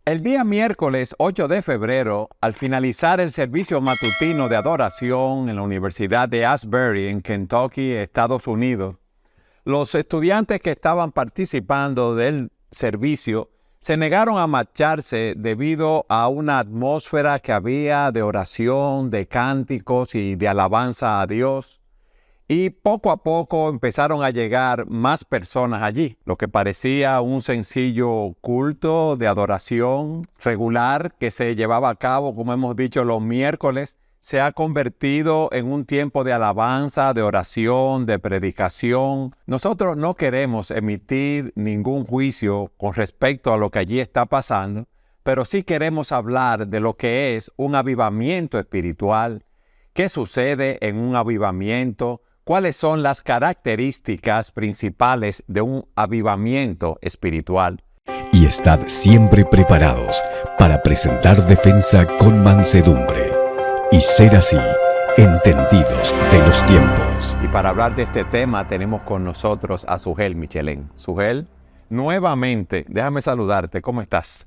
El día miércoles 8 de febrero, al finalizar el servicio matutino de adoración en la Universidad de Asbury, en Kentucky, Estados Unidos, los estudiantes que estaban participando del servicio se negaron a marcharse debido a una atmósfera que había de oración, de cánticos y de alabanza a Dios. Y poco a poco empezaron a llegar más personas allí. Lo que parecía un sencillo culto de adoración regular que se llevaba a cabo, como hemos dicho, los miércoles, se ha convertido en un tiempo de alabanza, de oración, de predicación. Nosotros no queremos emitir ningún juicio con respecto a lo que allí está pasando, pero sí queremos hablar de lo que es un avivamiento espiritual. ¿Qué sucede en un avivamiento? ¿Cuáles son las características principales de un avivamiento espiritual? Y estad siempre preparados para presentar defensa con mansedumbre y ser así entendidos de los tiempos. Y para hablar de este tema tenemos con nosotros a Sugel Michelén. Sugel, nuevamente, déjame saludarte. ¿Cómo estás?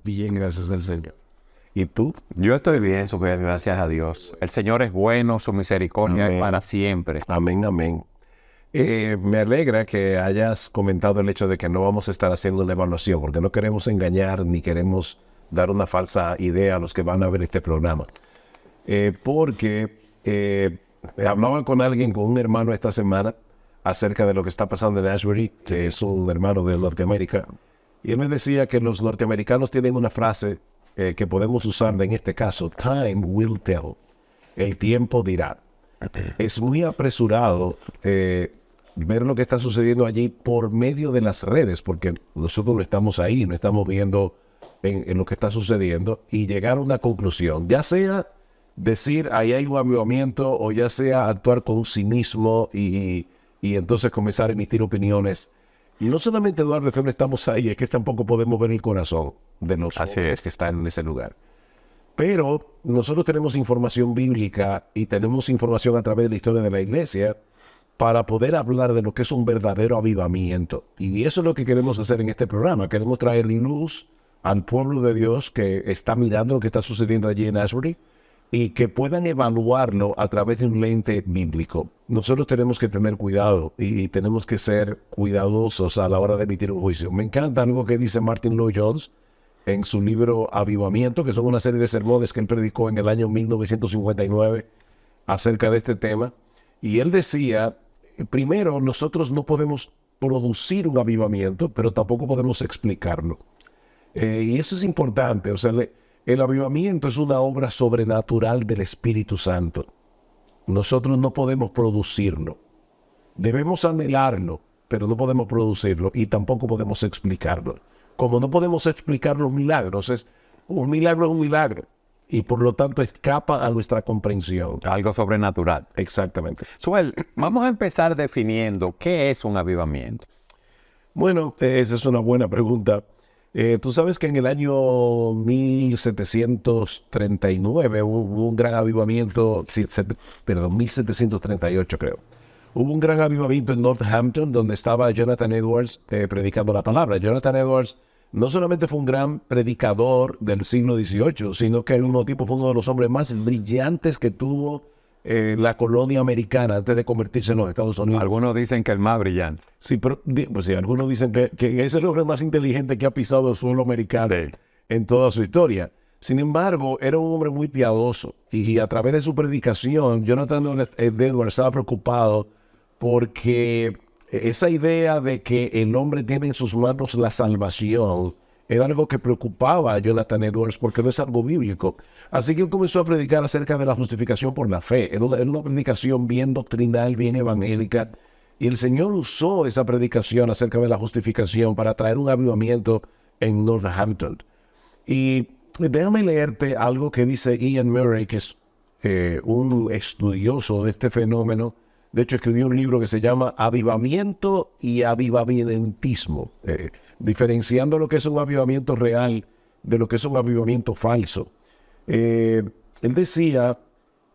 Bien, gracias al Señor. ¿Y tú? Yo estoy bien, Sugel, gracias a Dios. El Señor es bueno, su misericordia es para siempre. Amén, amén. Me alegra que hayas comentado el hecho de que no vamos a estar haciendo una evaluación, porque no queremos engañar ni queremos dar una falsa idea a los que van a ver este programa. Hablaba con alguien, con un hermano esta semana, acerca de lo que está pasando en Asbury, que es un hermano de Norteamérica, y él me decía que los norteamericanos tienen una frase que podemos usar en este caso: time will tell. El tiempo dirá. Es muy apresurado ver lo que está sucediendo allí por medio de las redes, porque nosotros no estamos ahí, no estamos viendo en lo que está sucediendo, y llegar a una conclusión, ya sea decir ahí hay un avivamiento, o ya sea actuar con cinismo y entonces comenzar a emitir opiniones. Y no solamente, Eduardo, que no estamos ahí, es que tampoco podemos ver el corazón de los hombres que están en ese lugar. Pero nosotros tenemos información bíblica y tenemos información a través de la historia de la iglesia para poder hablar de lo que es un verdadero avivamiento. Y eso es lo que queremos hacer en este programa. Queremos traer luz al pueblo de Dios que está mirando lo que está sucediendo allí en Asbury y que puedan evaluarlo a través de un lente bíblico. Nosotros tenemos que tener cuidado y tenemos que ser cuidadosos a la hora de emitir un juicio. Me encanta algo que dice Martin Lloyd-Jones en su libro Avivamiento, que son una serie de sermones que él predicó en el año 1959 acerca de este tema. Y él decía, primero, nosotros no podemos producir un avivamiento, pero tampoco podemos explicarlo. Y eso es importante. O sea, el avivamiento es una obra sobrenatural del Espíritu Santo. Nosotros no podemos producirlo. Debemos anhelarlo, pero no podemos producirlo y tampoco podemos explicarlo. Como no podemos explicar los milagros, un milagro es un milagro y por lo tanto escapa a nuestra comprensión. Algo sobrenatural. Exactamente. Suel, vamos a empezar definiendo qué es un avivamiento. Bueno, esa es una buena pregunta. Tú sabes que en el año 1739 hubo un gran avivamiento, 1738 creo. Hubo un gran avivamiento en Northampton donde estaba Jonathan Edwards predicando la palabra. Jonathan Edwards no solamente fue un gran predicador del siglo XVIII, sino que al mismo tiempo fue uno de los hombres más brillantes que tuvo la colonia americana antes de convertirse en los Estados Unidos. Algunos dicen que el más brillante. Sí, pero pues sí, algunos dicen que es el hombre más inteligente que ha pisado el suelo americano en toda su historia. Sin embargo, era un hombre muy piadoso y a través de su predicación, Jonathan Edwards estaba preocupado porque esa idea de que el hombre tiene en sus manos la salvación era algo que preocupaba a Jonathan Edwards porque no es algo bíblico. Así que él comenzó a predicar acerca de la justificación por la fe. Era una predicación bien doctrinal, bien evangélica. Y el Señor usó esa predicación acerca de la justificación para traer un avivamiento en Northampton. Y déjame leerte algo que dice Ian Murray, que es un estudioso de este fenómeno. De hecho, escribió un libro que se llama Avivamiento y Avivamientismo, diferenciando lo que es un avivamiento real de lo que es un avivamiento falso. Él decía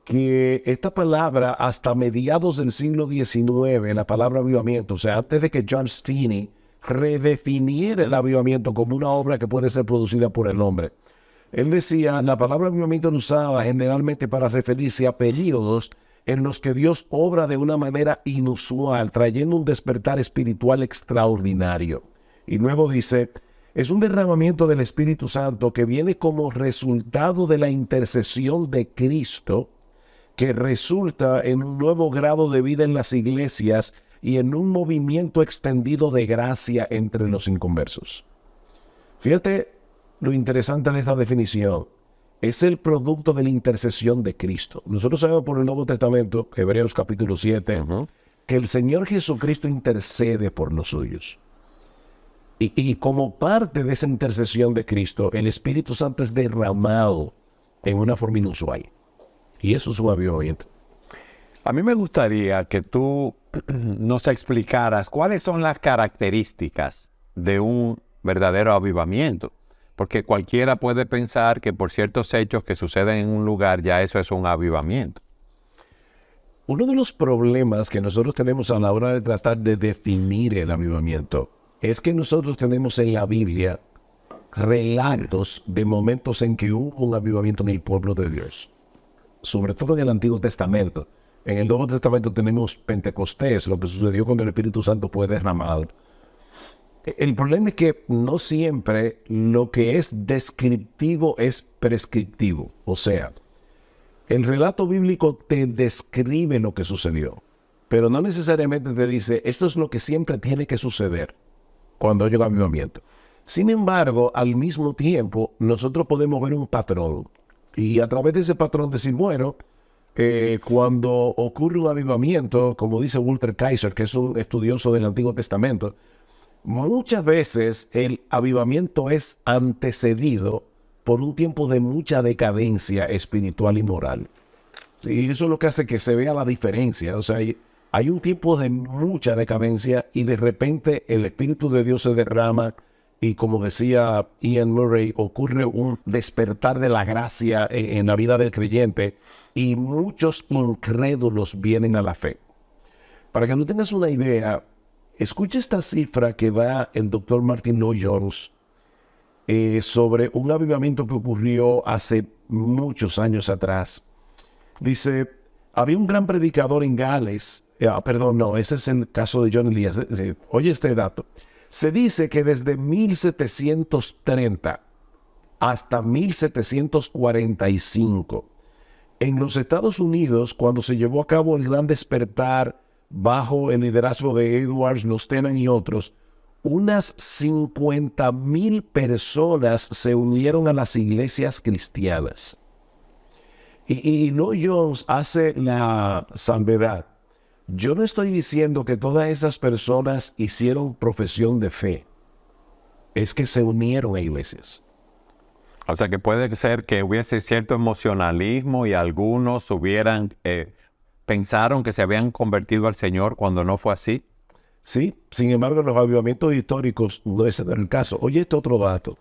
que esta palabra, hasta mediados del siglo XIX, la palabra avivamiento, o sea, antes de que John Steeney redefiniera el avivamiento como una obra que puede ser producida por el hombre. Él decía, la palabra avivamiento lo usaba generalmente para referirse a periodos en los que Dios obra de una manera inusual, trayendo un despertar espiritual extraordinario. Y luego dice, es un derramamiento del Espíritu Santo que viene como resultado de la intercesión de Cristo, que resulta en un nuevo grado de vida en las iglesias y en un movimiento extendido de gracia entre los inconversos. Fíjate lo interesante de esta definición. Es el producto de la intercesión de Cristo. Nosotros sabemos por el Nuevo Testamento, Hebreos capítulo 7, que el Señor Jesucristo intercede por los suyos. Y como parte de esa intercesión de Cristo, el Espíritu Santo es derramado en una forma inusual. Y eso es un avivamiento. A mí me gustaría que tú nos explicaras cuáles son las características de un verdadero avivamiento. Porque cualquiera puede pensar que por ciertos hechos que suceden en un lugar ya eso es un avivamiento. Uno de los problemas que nosotros tenemos a la hora de tratar de definir el avivamiento es que nosotros tenemos en la Biblia relatos de momentos en que hubo un avivamiento en el pueblo de Dios. Sobre todo en el Antiguo Testamento. En el Nuevo Testamento tenemos Pentecostés, lo que sucedió cuando el Espíritu Santo fue derramado. El problema es que no siempre lo que es descriptivo es prescriptivo. O sea, el relato bíblico te describe lo que sucedió, pero no necesariamente te dice, esto es lo que siempre tiene que suceder cuando llega el avivamiento. Sin embargo, al mismo tiempo, nosotros podemos ver un patrón. Y a través de ese patrón decir, bueno, cuando ocurre un avivamiento, como dice Walter Kaiser, que es un estudioso del Antiguo Testamento, muchas veces el avivamiento es antecedido por un tiempo de mucha decadencia espiritual y moral. Sí, eso es lo que hace que se vea la diferencia. O sea, hay un tiempo de mucha decadencia y de repente el Espíritu de Dios se derrama y, como decía Ian Murray, ocurre un despertar de la gracia en la vida del creyente y muchos incrédulos vienen a la fe. Para que no tengas una idea, escucha esta cifra que da el doctor Martin Lloyd-Jones sobre un avivamiento que ocurrió hace muchos años atrás. Dice, había un gran predicador en Gales, ese es el caso de John Elias. Oye este dato. Se dice que desde 1730 hasta 1745, en los Estados Unidos, cuando se llevó a cabo el gran despertar bajo el liderazgo de Edwards, Nostenan y otros, unas 50,000 personas se unieron a las iglesias cristianas. Y Lloyd-Jones hace la salvedad. Yo no estoy diciendo que todas esas personas hicieron profesión de fe. Es que se unieron a iglesias. O sea que puede ser que hubiese cierto emocionalismo y algunos pensaron que se habían convertido al Señor cuando no fue así. Sí, sin embargo, los avivamientos históricos no es el caso. Oye, este otro dato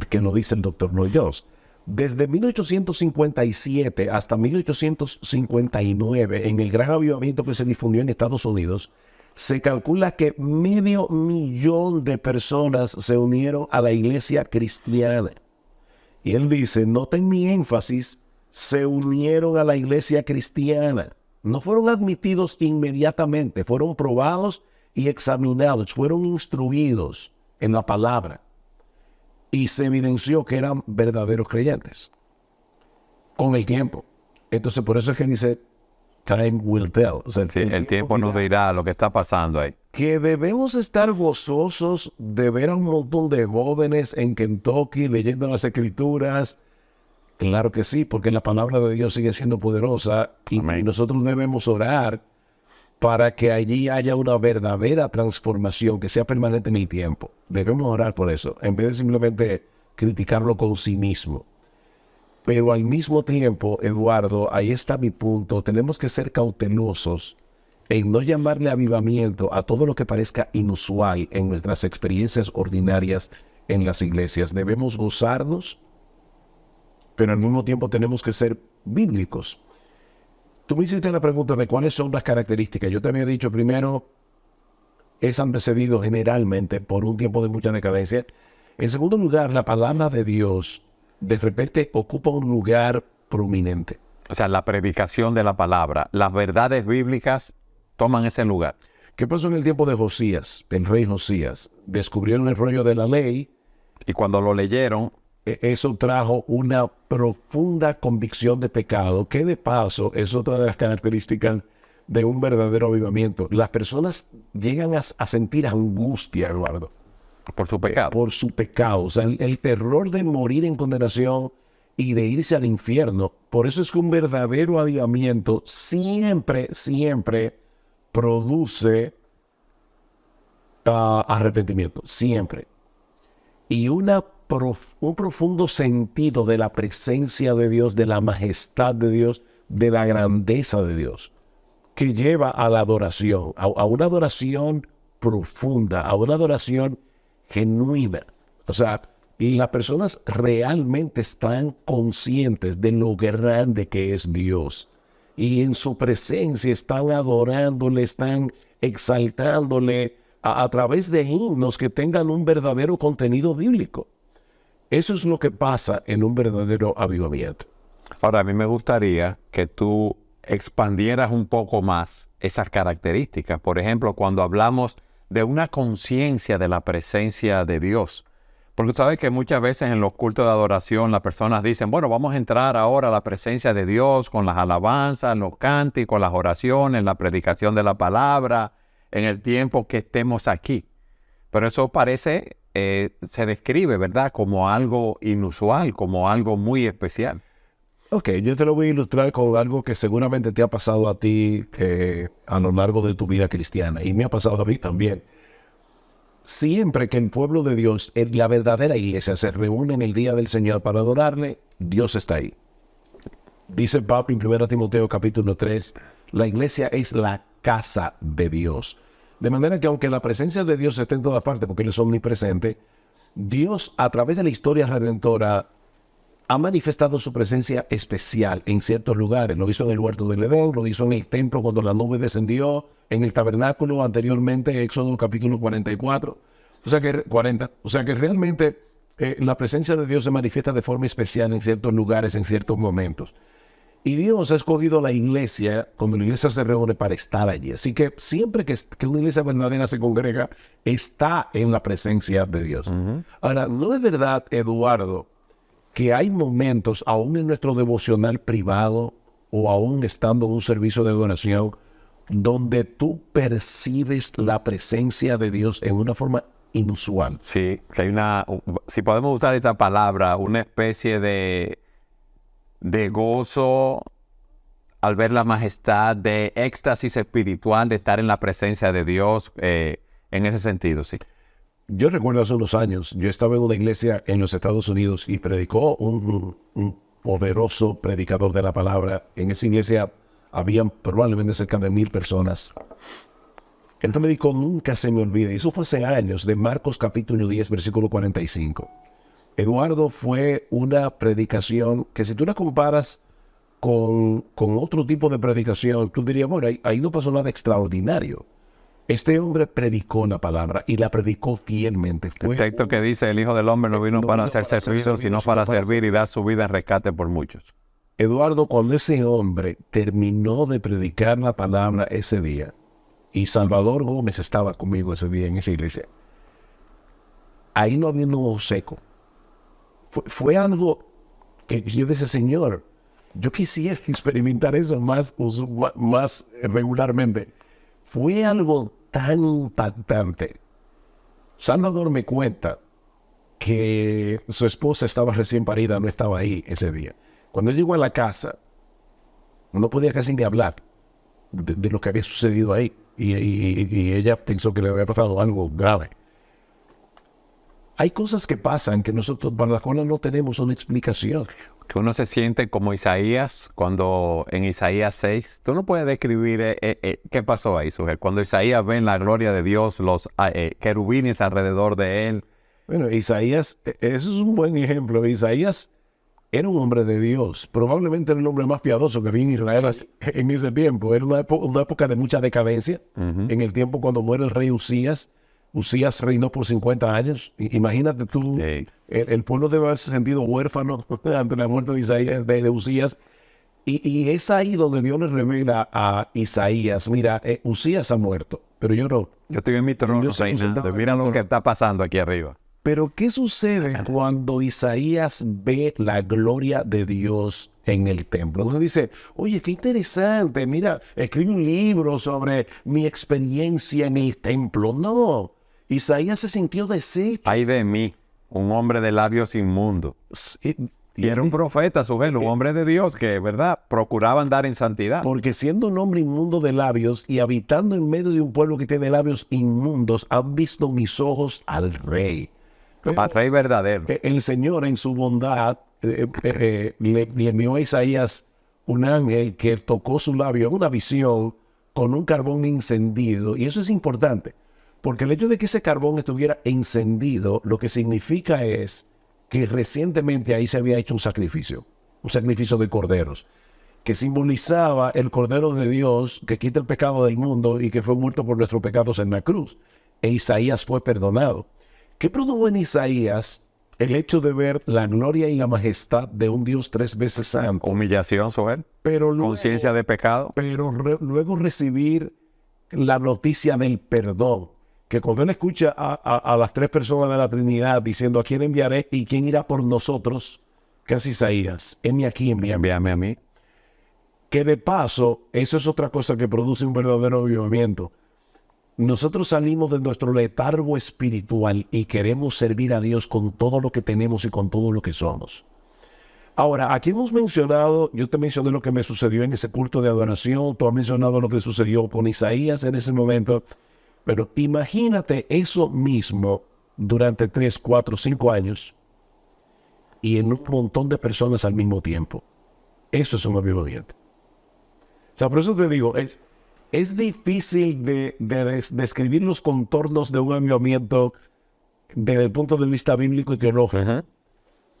que lo dice el doctor Lloyd-Jones. Desde 1857 hasta 1859, en el gran avivamiento que se difundió en Estados Unidos, se calcula que 500,000 de personas se unieron a la iglesia cristiana. Y él dice, noten mi énfasis, se unieron a la iglesia cristiana. No fueron admitidos inmediatamente, fueron probados y examinados, fueron instruidos en la palabra. Y se evidenció que eran verdaderos creyentes con el tiempo. Entonces, por eso es que dice, time will tell. O sea, el tiempo nos dirá lo que está pasando ahí. Que debemos estar gozosos de ver a un montón de jóvenes en Kentucky leyendo las Escrituras. Claro que sí, porque la palabra de Dios sigue siendo poderosa y nosotros debemos orar para que allí haya una verdadera transformación que sea permanente en el tiempo. Debemos orar por eso, en vez de simplemente criticarlo con cinismo. Pero al mismo tiempo, Eduardo, ahí está mi punto, tenemos que ser cautelosos en no llamarle avivamiento a todo lo que parezca inusual en nuestras experiencias ordinarias en las iglesias. Debemos gozarnos, pero al mismo tiempo tenemos que ser bíblicos. Tú me hiciste la pregunta de cuáles son las características. Yo te había dicho primero es antecedido generalmente por un tiempo de mucha decadencia. En segundo lugar, la palabra de Dios de repente ocupa un lugar prominente. O sea, la predicación de la palabra, las verdades bíblicas toman ese lugar. ¿Qué pasó en el tiempo de Josías, el rey Josías? Descubrieron el rollo de la ley. Y cuando lo leyeron, Eso trajo una profunda convicción de pecado, que de paso es otra de las características de un verdadero avivamiento. Las personas llegan a sentir angustia, Eduardo, por su pecado. por su pecado. O sea, el terror de morir en condenación y de irse al infierno. Por eso es que un verdadero avivamiento siempre produce arrepentimiento. Siempre. Y un profundo sentido de la presencia de Dios, de la majestad de Dios, de la grandeza de Dios, que lleva a la adoración, a una adoración profunda, a una adoración genuina. O sea, las personas realmente están conscientes de lo grande que es Dios. Y en su presencia están adorándole, están exaltándole a través de himnos que tengan un verdadero contenido bíblico. Eso es lo que pasa en un verdadero avivamiento. Ahora, a mí me gustaría que tú expandieras un poco más esas características. Por ejemplo, cuando hablamos de una conciencia de la presencia de Dios. Porque sabes que muchas veces en los cultos de adoración las personas dicen, bueno, vamos a entrar ahora a la presencia de Dios con las alabanzas, los cánticos, las oraciones, la predicación de la palabra, en el tiempo que estemos aquí. Pero eso parece, se describe, ¿verdad?, como algo inusual, como algo muy especial. Ok, yo te lo voy a ilustrar con algo que seguramente te ha pasado a ti a lo largo de tu vida cristiana, y me ha pasado a mí también. Siempre que el pueblo de Dios, la verdadera iglesia, se reúne en el día del Señor para adorarle, Dios está ahí. Dice Pablo en 1 Timoteo capítulo 3, la iglesia es la casa de Dios. De manera que aunque la presencia de Dios esté en todas partes, porque Él es omnipresente, Dios a través de la historia redentora ha manifestado su presencia especial en ciertos lugares. Lo hizo en el huerto del Edén, lo hizo en el templo cuando la nube descendió, en el tabernáculo anteriormente, Éxodo capítulo 44, o sea que 40. O sea que realmente la presencia de Dios se manifiesta de forma especial en ciertos lugares, en ciertos momentos. Y Dios ha escogido la iglesia, cuando la iglesia se reúne, para estar allí. Así que siempre que una iglesia verdadera se congrega, está en la presencia de Dios. Ahora, ¿no es verdad, Eduardo, que hay momentos, aún en nuestro devocional privado o aún estando en un servicio de adoración, donde tú percibes la presencia de Dios en una forma inusual? Sí, que hay si podemos usar esta palabra, una especie de gozo al ver la majestad, de éxtasis espiritual de estar en la presencia de Dios, en ese sentido, sí. Yo recuerdo hace unos años, yo estaba en una iglesia en los Estados Unidos y predicó un poderoso predicador de la palabra. En esa iglesia habían probablemente cerca de 1,000 personas. Él predicó, nunca se me olvida, y eso fue hace años, de Marcos capítulo 10, versículo 45. Eduardo, fue una predicación que si tú la comparas con otro tipo de predicación, tú dirías, bueno, ahí no pasó nada extraordinario. Este hombre predicó la palabra y la predicó fielmente. El texto que dice, el Hijo del Hombre no vino para ser servido, sino para servir y dar su vida en rescate por muchos. Eduardo, cuando ese hombre terminó de predicar la palabra ese día, y Salvador Gómez estaba conmigo ese día en esa iglesia, ahí no había un ojo seco. Fue algo que yo decía, Señor, yo quisiera experimentar eso más regularmente. Fue algo tan impactante. Salvador me cuenta que su esposa estaba recién parida, no estaba ahí ese día. Cuando él llegó a la casa, no podía casi ni hablar de lo que había sucedido ahí. Y ella pensó que le había pasado algo grave. Hay cosas que pasan que nosotros, para las cuales no tenemos una explicación. Que uno se siente como Isaías, cuando en Isaías 6, tú no puedes describir qué pasó ahí, Sujel. Cuando Isaías ve la gloria de Dios, los querubines alrededor de él. Bueno, Isaías, eso es un buen ejemplo. Isaías era un hombre de Dios. Probablemente era el hombre más piadoso que había en Israel en ese tiempo. Era una época de mucha decadencia. En el tiempo cuando muere el rey Usías. Usías reinó por 50 años. Imagínate tú, el pueblo debe haberse sentido huérfano ante la muerte de Isaías, de Usías. Y es ahí donde Dios le revela a Isaías, mira, Usías ha muerto, pero yo no. Yo estoy en mi trono reinando. Mira lo que está pasando aquí arriba. Pero ¿qué sucede cuando Isaías ve la gloria de Dios en el templo? Uno dice, oye, qué interesante, mira, escribe un libro sobre mi experiencia en el templo. No, Isaías se sintió deshecho. Ay de mí, un hombre de labios inmundos. Y era un profeta, un hombre de Dios que, ¿verdad?, procuraba andar en santidad. Porque siendo un hombre inmundo de labios y habitando en medio de un pueblo que tiene labios inmundos, han visto mis ojos al rey. Al rey verdadero. El Señor en su bondad le envió a Isaías un ángel que tocó su labio en una visión con un carbón encendido. Y eso es importante, porque el hecho de que ese carbón estuviera encendido, lo que significa es que recientemente ahí se había hecho un sacrificio de corderos, que simbolizaba el Cordero de Dios que quita el pecado del mundo y que fue muerto por nuestros pecados en la cruz. E Isaías fue perdonado. ¿Qué produjo en Isaías el hecho de ver la gloria y la majestad de un Dios 3 veces santo? Humillación, Soel. Conciencia de pecado. Pero luego recibir la noticia del perdón. Que cuando él escucha a las 3 personas de la Trinidad diciendo, ¿a quién enviaré y quién irá por nosotros? ¿Qué hace Isaías? Heme aquí, envíame a mí. Que de paso, eso es otra cosa que produce un verdadero avivamiento. Nosotros salimos de nuestro letargo espiritual y queremos servir a Dios con todo lo que tenemos y con todo lo que somos. Ahora, aquí hemos mencionado, yo te mencioné lo que me sucedió en ese culto de adoración, tú has mencionado lo que sucedió con Isaías en ese momento, pero imagínate eso mismo durante 3, 4, 5 años y en un montón de personas al mismo tiempo. Eso es un avivamiento. O sea, por eso te digo, es difícil de describir los contornos de un avivamiento desde el punto de vista bíblico y teológico.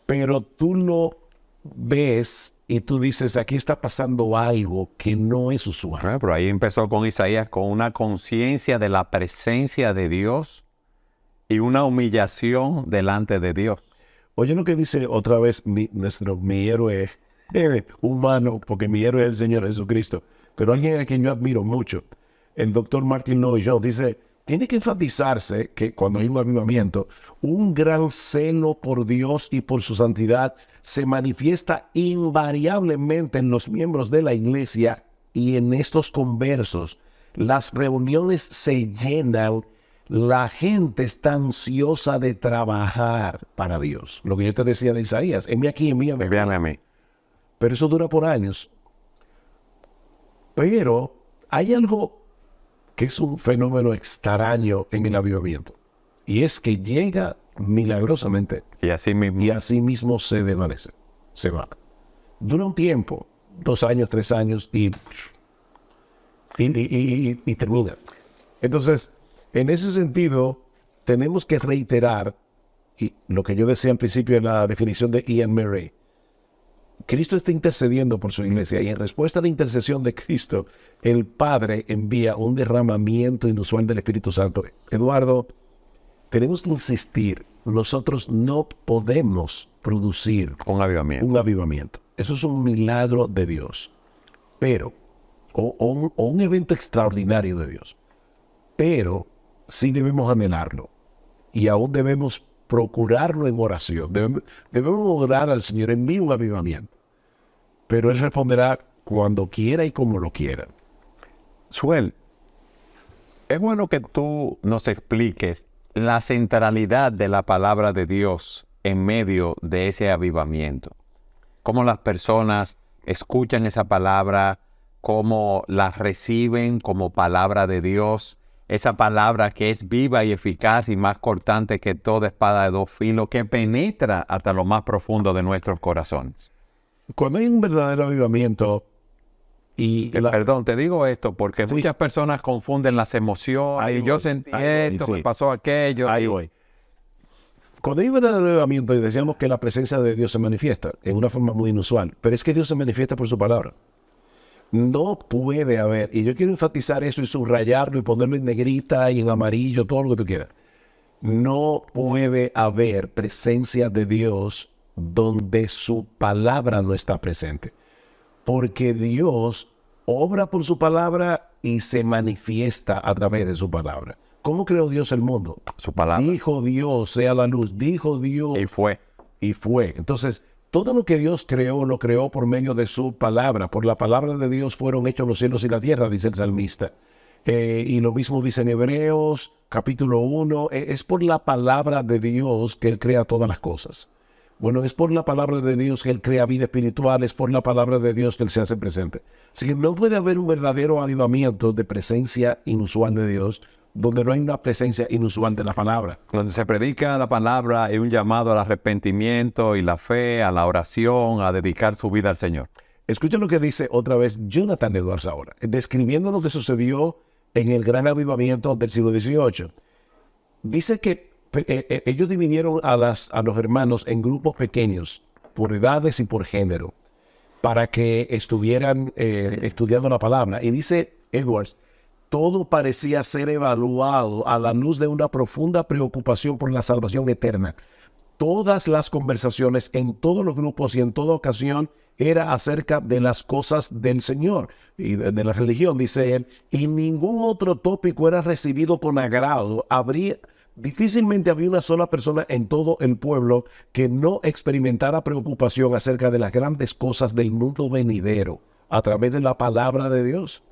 Pero tú lo ves y tú dices, aquí está pasando algo que no es usual. Pero ahí empezó con Isaías con una conciencia de la presencia de Dios y una humillación delante de Dios. Oye lo que dice otra vez mi héroe humano, porque mi héroe es el Señor Jesucristo, pero alguien a quien yo admiro mucho, el doctor Martin Lloyd-Jones, dice, tiene que enfatizarse que cuando hay un avivamiento, un gran celo por Dios y por su santidad se manifiesta invariablemente en los miembros de la iglesia y en estos conversos. Las reuniones se llenan, la gente está ansiosa de trabajar para Dios. Lo que yo te decía de Isaías, envíame aquí, envíame a mí. Pero eso dura por años. Pero hay algo que es un fenómeno extraño en el avivamiento. Y es que llega milagrosamente. Y así mismo se desvanece. Se va. Dura un tiempo, 2 años, 3 años y termina. Entonces, en ese sentido, tenemos que reiterar y lo que yo decía al principio en la definición de Ian Murray. Cristo está intercediendo por su iglesia y en respuesta a la intercesión de Cristo, el Padre envía un derramamiento inusual del Espíritu Santo. Eduardo, tenemos que insistir, nosotros no podemos producir un avivamiento. Eso es un milagro de Dios, pero, o un evento extraordinario de Dios, pero sí debemos anhelarlo y aún debemos procurarlo en oración. Debemos orar al Señor, envíe un avivamiento. Pero Él responderá cuando quiera y como lo quiera. Suel, es bueno que tú nos expliques la centralidad de la palabra de Dios en medio de ese avivamiento. Cómo las personas escuchan esa palabra, cómo la reciben como palabra de Dios. Esa palabra que es viva y eficaz y más cortante que toda espada de 2 filos, que penetra hasta lo más profundo de nuestros corazones. Cuando hay un verdadero avivamiento Perdón, te digo esto porque muchas personas confunden las emociones. Yo sentí esto, me pasó aquello. Ahí voy. Cuando hay un verdadero avivamiento, y decíamos que la presencia de Dios se manifiesta en una forma muy inusual, pero es que Dios se manifiesta por su palabra. No puede haber, y yo quiero enfatizar eso y subrayarlo y ponerlo en negrita y en amarillo, todo lo que tú quieras. No puede haber presencia de Dios donde su palabra no está presente. Porque Dios obra por su palabra y se manifiesta a través de su palabra. ¿Cómo creó Dios el mundo? Su palabra. Dijo Dios, sea la luz. Dijo Dios. Y fue. Y fue. Entonces, todo lo que Dios creó, lo creó por medio de su palabra. Por la palabra de Dios fueron hechos los cielos y la tierra, dice el salmista. Y lo mismo dice en Hebreos, capítulo 1. Es por la palabra de Dios que Él crea todas las cosas. Bueno, es por la palabra de Dios que Él crea vida espiritual, es por la palabra de Dios que Él se hace presente. Así que no puede haber un verdadero avivamiento de presencia inusual de Dios donde no hay una presencia inusual de la palabra. Donde se predica la palabra hay un llamado al arrepentimiento y la fe, a la oración, a dedicar su vida al Señor. Escucha lo que dice otra vez Jonathan Edwards ahora, describiendo lo que sucedió en el gran avivamiento del siglo XVIII. Dice que ellos dividieron a los hermanos en grupos pequeños, por edades y por género, para que estuvieran estudiando la palabra. Y dice Edwards, todo parecía ser evaluado a la luz de una profunda preocupación por la salvación eterna. Todas las conversaciones en todos los grupos y en toda ocasión era acerca de las cosas del Señor y de la religión, dice él, y ningún otro tópico era recibido con agrado. Difícilmente había una sola persona en todo el pueblo que no experimentara preocupación acerca de las grandes cosas del mundo venidero a través de la palabra de Dios.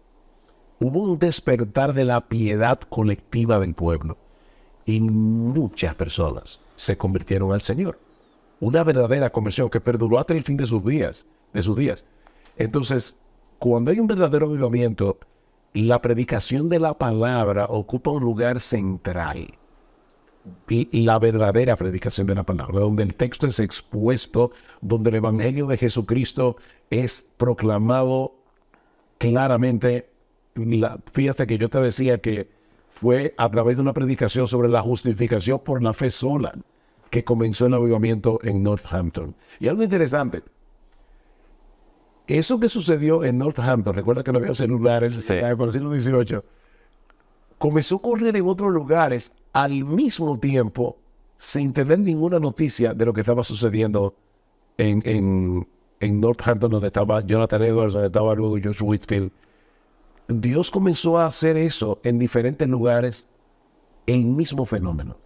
Hubo un despertar de la piedad colectiva del pueblo y muchas personas se convirtieron al Señor. Una verdadera conversión que perduró hasta el fin de sus días. Entonces, cuando hay un verdadero avivamiento, la predicación de la palabra ocupa un lugar central. Y la verdadera predicación de la palabra, donde el texto es expuesto, donde el evangelio de Jesucristo es proclamado claramente. Fíjate que yo te decía que fue a través de una predicación sobre la justificación por la fe sola que comenzó el avivamiento en Northampton. Y algo interesante, eso que sucedió en Northampton, recuerda que no había celulares por el siglo XVIII, comenzó a ocurrir en otros lugares al mismo tiempo sin tener ninguna noticia de lo que estaba sucediendo en Northampton, donde estaba Jonathan Edwards, donde estaba luego George Whitefield. Dios comenzó a hacer eso en diferentes lugares, el mismo fenómeno.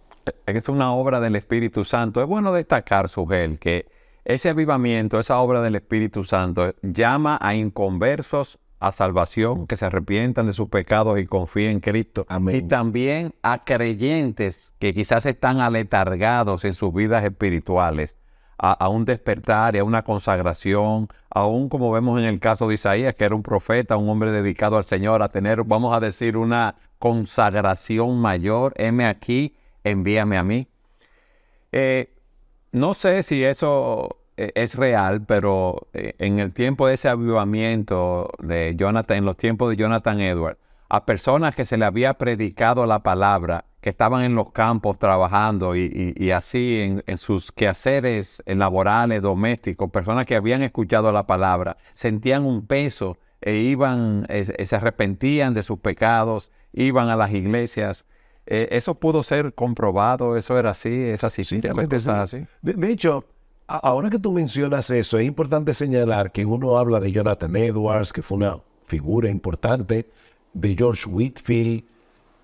Es una obra del Espíritu Santo. Es bueno destacar, Sugel, que ese avivamiento, esa obra del Espíritu Santo, llama a inconversos a salvación, que se arrepientan de sus pecados y confíen en Cristo. Amén. Y también a creyentes que quizás están aletargados en sus vidas espirituales, a un despertar y a una consagración, aún como vemos en el caso de Isaías, que era un profeta, un hombre dedicado al Señor, a tener, vamos a decir, una consagración mayor. Heme aquí, envíame a mí. No sé si eso es real, pero en el tiempo de ese avivamiento de Jonathan, en los tiempos de Jonathan Edwards, a personas que se le había predicado la palabra, que estaban en los campos trabajando y así en sus quehaceres laborales, domésticos, personas que habían escuchado la palabra, sentían un peso se arrepentían de sus pecados, iban a las iglesias. Eso pudo ser comprobado, eso era así, es así. Sí, así. De hecho, ahora que tú mencionas eso, es importante señalar que uno habla de Jonathan Edwards, que fue una figura importante, de George Whitefield,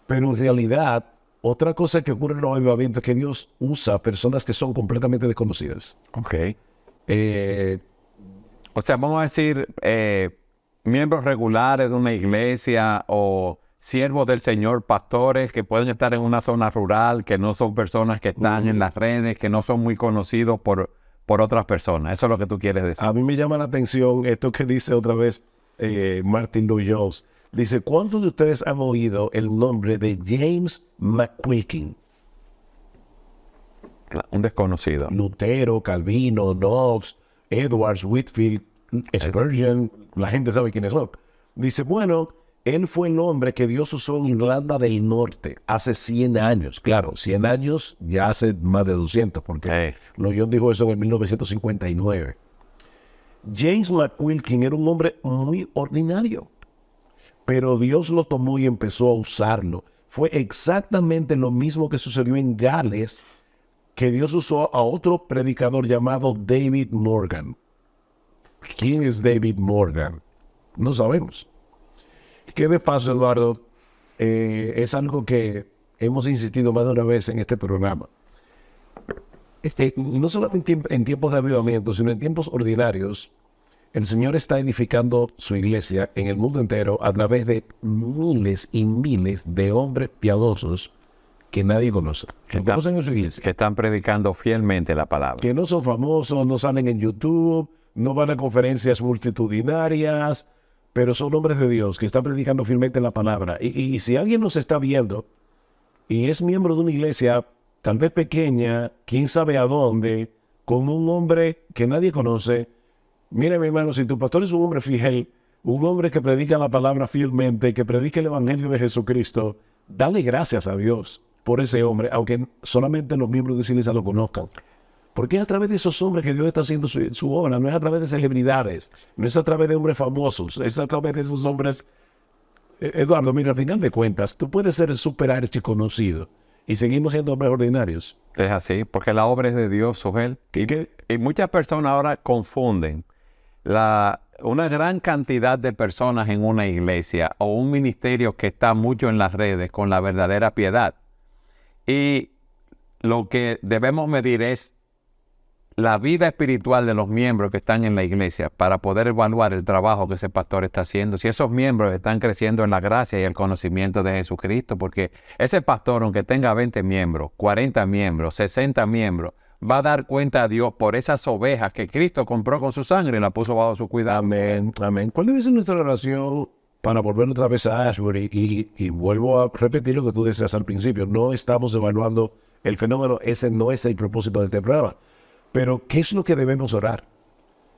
pero en realidad, otra cosa que ocurre en los avivamientos es que Dios usa personas que son completamente desconocidas. Ok. O sea, vamos a decir, miembros regulares de una iglesia o siervos del Señor, pastores que pueden estar en una zona rural, que no son personas que están en las redes, que no son muy conocidos por otras personas. Eso es lo que tú quieres decir. A mí me llama la atención esto que dice otra vez Martin Lloyd-Jones. Dice, ¿cuántos de ustedes han oído el nombre de James McQuilkin? Un desconocido. Lutero, Calvino, Knox, Edwards, Whitefield, Spurgeon, la gente sabe quiénes son. Dice, bueno, Él fue el hombre que Dios usó en Irlanda del Norte hace 100 años. Claro, 100 años ya hace más de 200, porque John dijo eso en 1959. James McQuilkin era un hombre muy ordinario, pero Dios lo tomó y empezó a usarlo. Fue exactamente lo mismo que sucedió en Gales, que Dios usó a otro predicador llamado David Morgan. ¿Quién es David Morgan? No sabemos. Que de paso, Eduardo, es algo que hemos insistido más de una vez en este programa. No solamente en tiempos de avivamiento, sino en tiempos ordinarios, el Señor está edificando su iglesia en el mundo entero a través de miles y miles de hombres piadosos que nadie conoce. Que están predicando fielmente la palabra. Que no son famosos, no salen en YouTube, no van a conferencias multitudinarias, pero son hombres de Dios que están predicando fielmente la palabra. Y si alguien nos está viendo y es miembro de una iglesia, tal vez pequeña, quién sabe a dónde, con un hombre que nadie conoce, mire, mi hermano, si tu pastor es un hombre fiel, un hombre que predica la palabra fielmente, que predica el evangelio de Jesucristo, dale gracias a Dios por ese hombre, aunque solamente los miembros de esa iglesia lo conozcan. Porque es a través de esos hombres que Dios está haciendo su obra, no es a través de celebridades, no es a través de hombres famosos, es a través de esos hombres. Eduardo, mira, al final de cuentas, tú puedes ser el super archiconocido y seguimos siendo hombres ordinarios. Es así, porque la obra es de Dios, Sujel. Y muchas personas ahora confunden una gran cantidad de personas en una iglesia o un ministerio que está mucho en las redes con la verdadera piedad. Y lo que debemos medir es la vida espiritual de los miembros que están en la iglesia para poder evaluar el trabajo que ese pastor está haciendo. Si esos miembros están creciendo en la gracia y el conocimiento de Jesucristo, porque ese pastor, aunque tenga 20 miembros, 40 miembros, 60 miembros, va a dar cuenta a Dios por esas ovejas que Cristo compró con su sangre y la puso bajo su cuidado. Amén, amén. ¿Cuál debe ser nuestra oración para volver otra vez a Ashbury? Y vuelvo a repetir lo que tú decías al principio. No estamos evaluando el fenómeno. Ese no es el propósito de este programa. Pero, ¿qué es lo que debemos orar?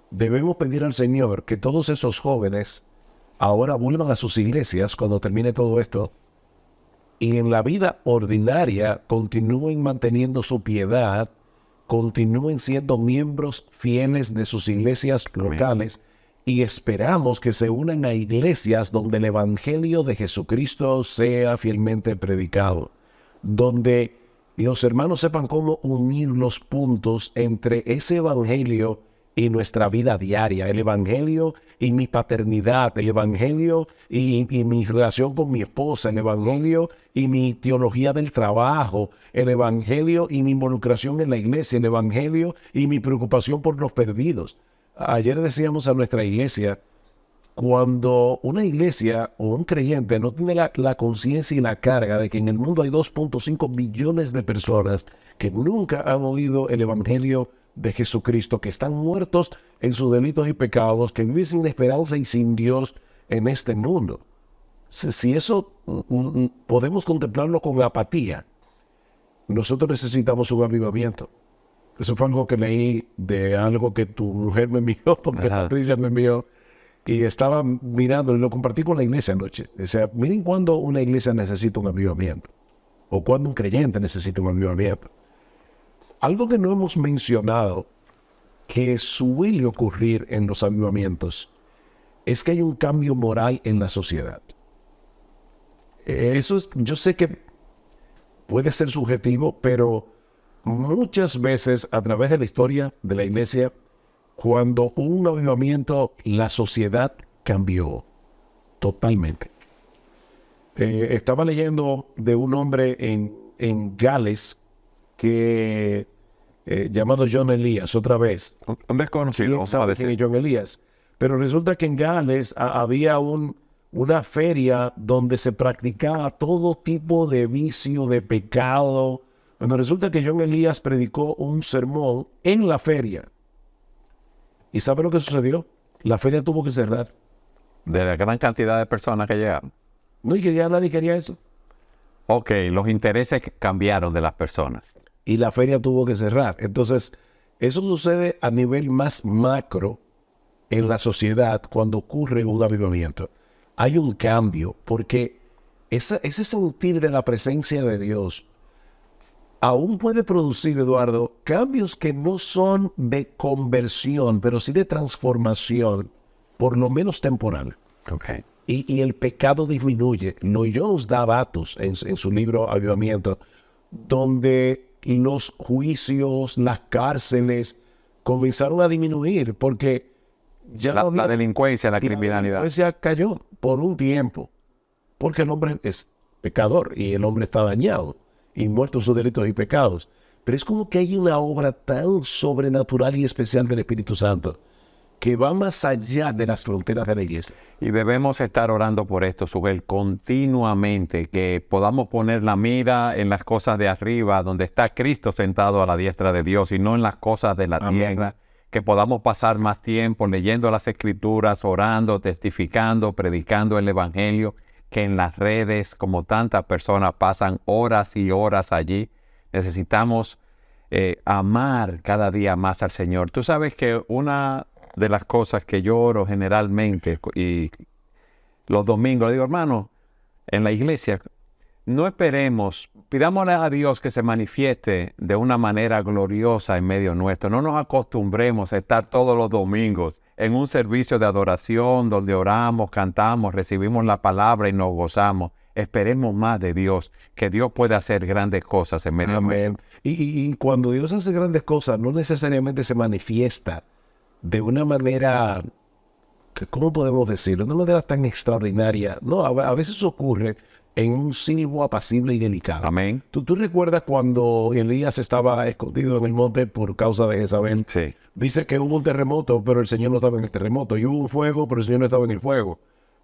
Debemos pedir al Señor que todos esos jóvenes ahora vuelvan a sus iglesias cuando termine todo esto y en la vida ordinaria continúen manteniendo su piedad, continúen siendo miembros fieles de sus iglesias locales y esperamos que se unan a iglesias donde el evangelio de Jesucristo sea fielmente predicado, donde los hermanos sepan cómo unir los puntos entre ese evangelio y nuestra vida diaria, el evangelio y mi paternidad, el evangelio y mi relación con mi esposa, el evangelio y mi teología del trabajo, el evangelio y mi involucración en la iglesia, el evangelio y mi preocupación por los perdidos. Ayer decíamos a nuestra iglesia, cuando una iglesia o un creyente no tiene la conciencia y la carga de que en el mundo hay 2.5 billones de personas que nunca han oído el evangelio de Jesucristo, que están muertos en sus delitos y pecados, que viven sin esperanza y sin Dios en este mundo. Si eso podemos contemplarlo con apatía, nosotros necesitamos un avivamiento. Eso fue algo que leí de algo que tu mujer me envió, porque Patricia me envió. Y estaba mirando, y lo compartí con la iglesia anoche. O sea, miren cuando una iglesia necesita un avivamiento. O cuando un creyente necesita un avivamiento. Algo que no hemos mencionado, que suele ocurrir en los avivamientos, es que hay un cambio moral en la sociedad. Eso es, yo sé que puede ser subjetivo, pero muchas veces a través de la historia de la iglesia, cuando hubo un avivamiento, la sociedad cambió totalmente. Estaba leyendo de un hombre en Gales que llamado John Elias, otra vez. Un desconocido. John Elias. Pero resulta que en Gales había una feria donde se practicaba todo tipo de vicio, de pecado. Bueno, resulta que John Elias predicó un sermón en la feria. ¿Y sabe lo que sucedió? La feria tuvo que cerrar. De la gran cantidad de personas que llegaron. No, y que ya nadie quería eso. Ok, los intereses cambiaron de las personas. Y la feria tuvo que cerrar. Entonces, eso sucede a nivel más macro en la sociedad cuando ocurre un avivamiento. hay un cambio, porque ese sentir de la presencia de Dios aún puede producir, Eduardo, cambios que no son de conversión, pero sí de transformación, por lo menos temporal. Okay. Y el pecado disminuye. Lloyd Jones da datos en su libro Avivamiento, donde los juicios, las cárceles comenzaron a disminuir porque ya no La había- delincuencia, la la criminalidad. delincuencia cayó por un tiempo, porque el hombre es pecador y el hombre está dañado y muerto en sus delitos y pecados. Pero es como que hay una obra tan sobrenatural y especial del Espíritu Santo que va más allá de las fronteras de la iglesia. Y debemos estar orando por esto, Sujel, continuamente, que podamos poner la mira en las cosas de arriba, donde está Cristo sentado a la diestra de Dios, y no en las cosas de la Amén. tierra. Que podamos pasar más tiempo leyendo las Escrituras, orando, testificando, predicando el Evangelio, que en las redes, como tantas personas pasan horas y horas allí. Necesitamos amar cada día más al Señor. Tú sabes que una de las cosas que yo oro generalmente y los domingos, le digo, hermano, en la iglesia, no esperemos, pidámosle a Dios que se manifieste de una manera gloriosa en medio nuestro. No nos acostumbremos a estar todos los domingos en un servicio de adoración donde oramos, cantamos, recibimos la palabra y nos gozamos. Esperemos más de Dios, que Dios puede hacer grandes cosas en medio nuestro. Amén. Y cuando Dios hace grandes cosas, no necesariamente se manifiesta de una manera, ¿cómo podemos decirlo? De una manera tan extraordinaria. No, a veces ocurre en un silbo apacible y delicado. Amén. ¿Tú recuerdas cuando Elías estaba escondido en el monte por causa de Jezabel? Sí. Dice que hubo un terremoto, pero el Señor no estaba en el terremoto. Y hubo un fuego, pero el Señor no estaba en el fuego.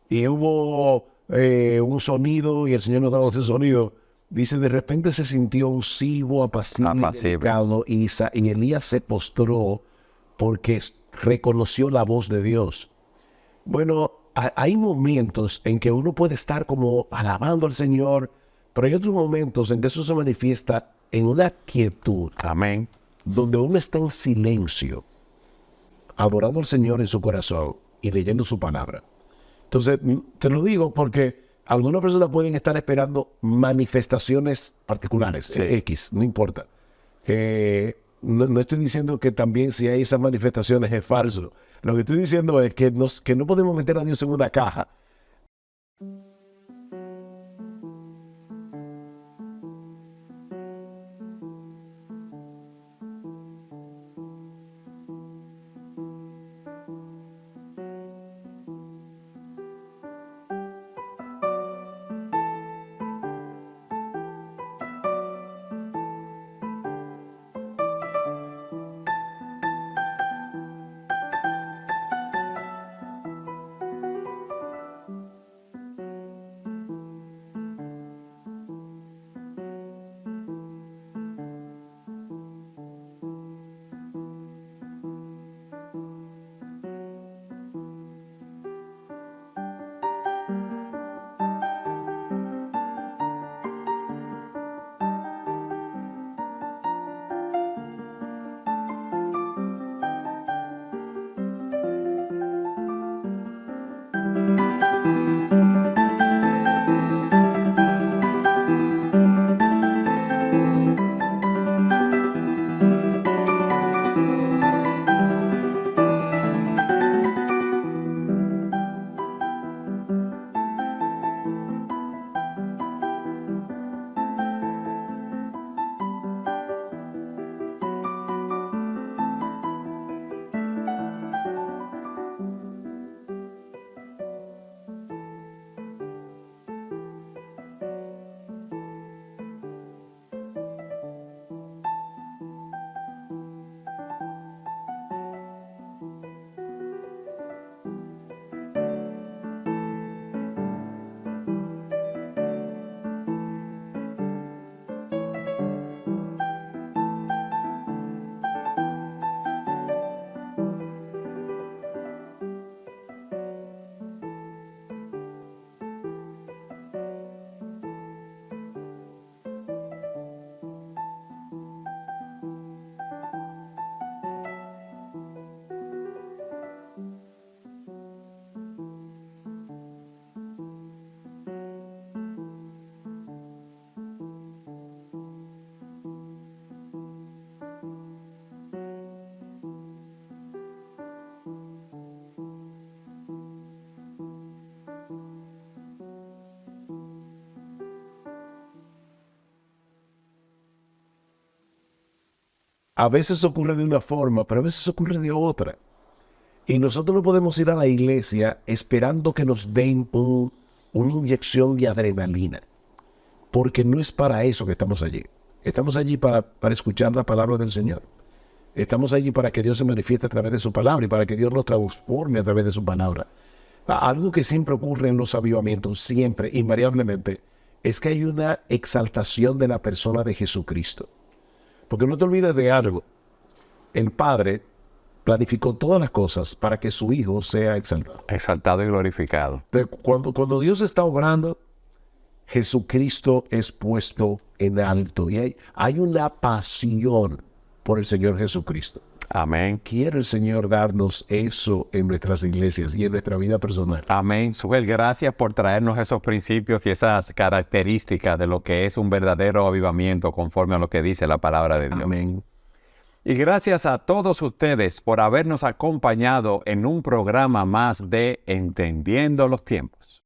Y hubo un sonido y el Señor no estaba en ese sonido. Dice, de repente se sintió un silbo apacible, y delicado, y Elías se postró porque reconoció la voz de Dios. Bueno, hay momentos en que uno puede estar como alabando al Señor, pero hay otros momentos en que eso se manifiesta en una quietud, Amén. donde uno está en silencio, adorando al Señor en su corazón y leyendo su palabra. Entonces, te lo digo porque algunas personas pueden estar esperando manifestaciones particulares, Sí. X, no importa. No estoy diciendo que también si hay esas manifestaciones es falso. Lo que estoy diciendo es que no podemos meter a Dios en una caja. A veces ocurre de una forma, pero a veces ocurre de otra. Y nosotros no podemos ir a la iglesia esperando que nos den una inyección de adrenalina, porque no es para eso que estamos allí. Estamos allí para escuchar la palabra del Señor. Estamos allí para que Dios se manifieste a través de su palabra y para que Dios nos transforme a través de su palabra. Algo que siempre ocurre en los avivamientos, siempre, invariablemente, es que hay una exaltación de la persona de Jesucristo. Porque no te olvides de algo. El Padre planificó todas las cosas para que su Hijo sea exaltado. Exaltado y glorificado. Entonces, cuando Dios está obrando, Jesucristo es puesto en alto. Y hay una pasión por el Señor Jesucristo. Amén. Quiere el Señor darnos eso en nuestras iglesias y en nuestra vida personal. Amén. Suel, gracias por traernos esos principios y esas características de lo que es un verdadero avivamiento conforme a lo que dice la palabra de Dios. Amén. Y gracias a todos ustedes por habernos acompañado en un programa más de Entendiendo los Tiempos.